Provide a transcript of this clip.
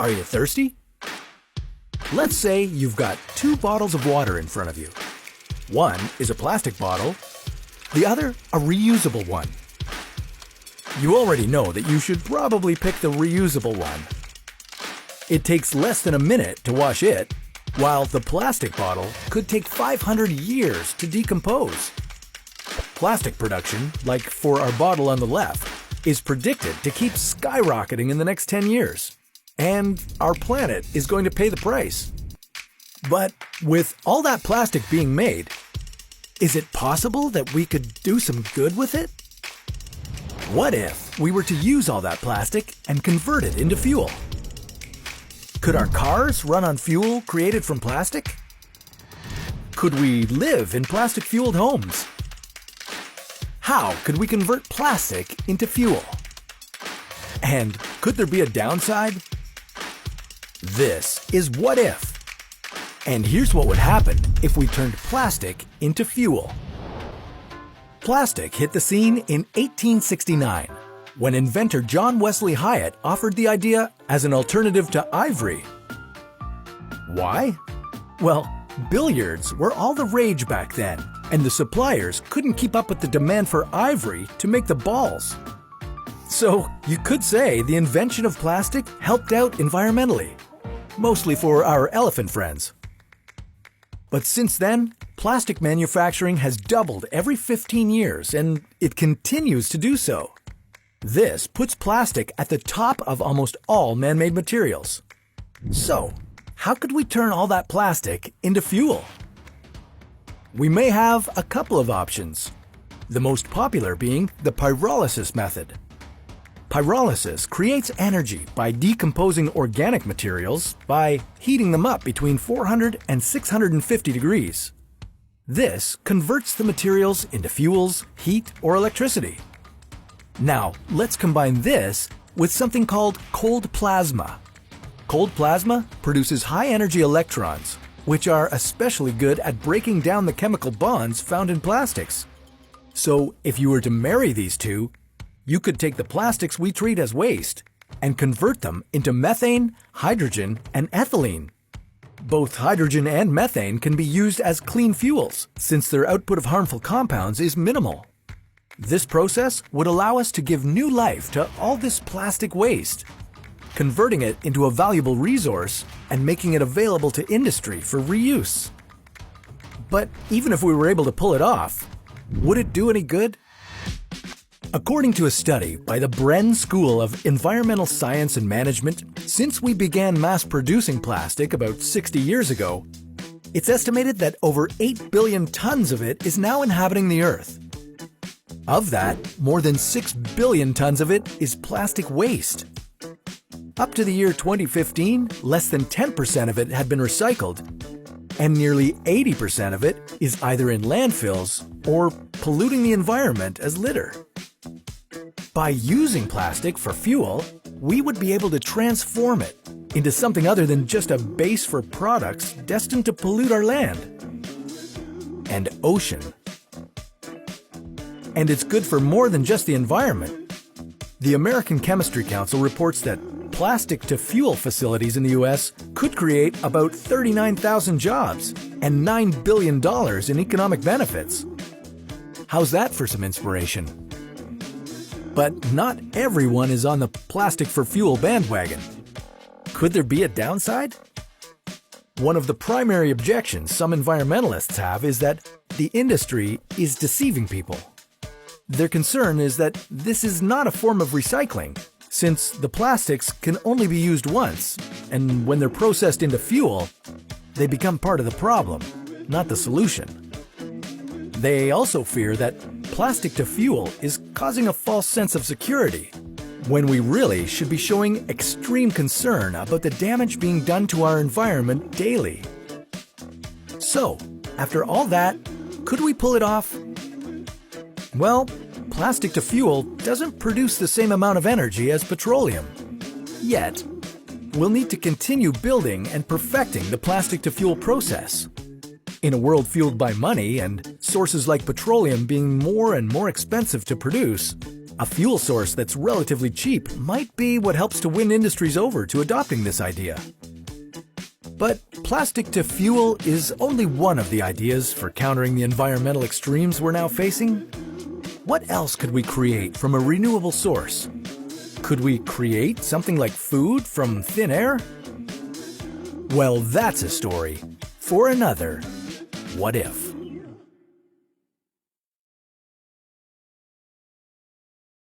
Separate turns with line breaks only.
Are you thirsty? Let's say you've got two bottles of water in front of you. One is a plastic bottle, the other a reusable one. You already know that you should probably pick the reusable one. It takes less than a minute to wash it, while the plastic bottle could take 500 years to decompose. Plastic production, like for our bottle on the left, is predicted to keep skyrocketing in the next 10 years. And our planet is going to pay the price. But with all that plastic being made, is it possible that we could do some good with it? What if we were to use all that plastic and convert it into fuel? Could our cars run on fuel created from plastic? Could we live in plastic-fueled homes? How could we convert plastic into fuel? And could there be a downside? This is What If. And here's what would happen if we turned plastic into fuel. Plastic hit the scene in 1869, when inventor John Wesley Hyatt offered the idea as an alternative to ivory. Why? Well, billiards were all the rage back then, and the suppliers couldn't keep up with the demand for ivory to make the balls. So you could say the invention of plastic helped out environmentally, mostly for our elephant friends. But since then, plastic manufacturing has doubled every 15 years, and it continues to do so. This puts plastic at the top of almost all man-made materials. So, how could we turn all that plastic into fuel? We may have a couple of options, the most popular being the pyrolysis method. Pyrolysis creates energy by decomposing organic materials by heating them up between 400 and 650 degrees. This converts the materials into fuels, heat, or electricity. Now, let's combine this with something called cold plasma. Cold plasma produces high-energy electrons, which are especially good at breaking down the chemical bonds found in plastics. So, if you were to marry these two, you could take the plastics we treat as waste and convert them into methane, hydrogen, and ethylene. Both hydrogen and methane can be used as clean fuels, since their output of harmful compounds is minimal. This process would allow us to give new life to all this plastic waste, converting it into a valuable resource and making it available to industry for reuse. But even if we were able to pull it off, would it do any good? According to a study by the Bren School of Environmental Science and Management, since we began mass-producing plastic about 60 years ago, it's estimated that over 8 billion tons of it is now inhabiting the Earth. Of that, more than 6 billion tons of it is plastic waste. Up to the year 2015, less than 10% of it had been recycled, and nearly 80% of it is either in landfills or polluting the environment as litter. By using plastic for fuel, we would be able to transform it into something other than just a base for products destined to pollute our land and ocean. And it's good for more than just the environment. The American Chemistry Council reports that plastic-to-fuel facilities in the US could create about 39,000 jobs and $9 billion in economic benefits. How's that for some inspiration? But not everyone is on the plastic-for-fuel bandwagon. Could there be a downside? One of the primary objections some environmentalists have is that the industry is deceiving people. Their concern is that this is not a form of recycling, since the plastics can only be used once, and when they're processed into fuel, they become part of the problem, not the solution. They also fear that plastic to fuel is causing a false sense of security, when we really should be showing extreme concern about the damage being done to our environment daily. So, after all that, could we pull it off? Well, plastic to fuel doesn't produce the same amount of energy as petroleum. Yet, we'll need to continue building and perfecting the plastic to fuel process. In a world fueled by money and sources like petroleum being more and more expensive to produce, A fuel source that's relatively cheap might be what helps to win industries over to adopting this idea. But plastic to fuel is only one of the ideas for countering the environmental extremes we're now facing. What else could we create from a renewable source? Could we create something like food from thin air? Well, that's a story for another What If.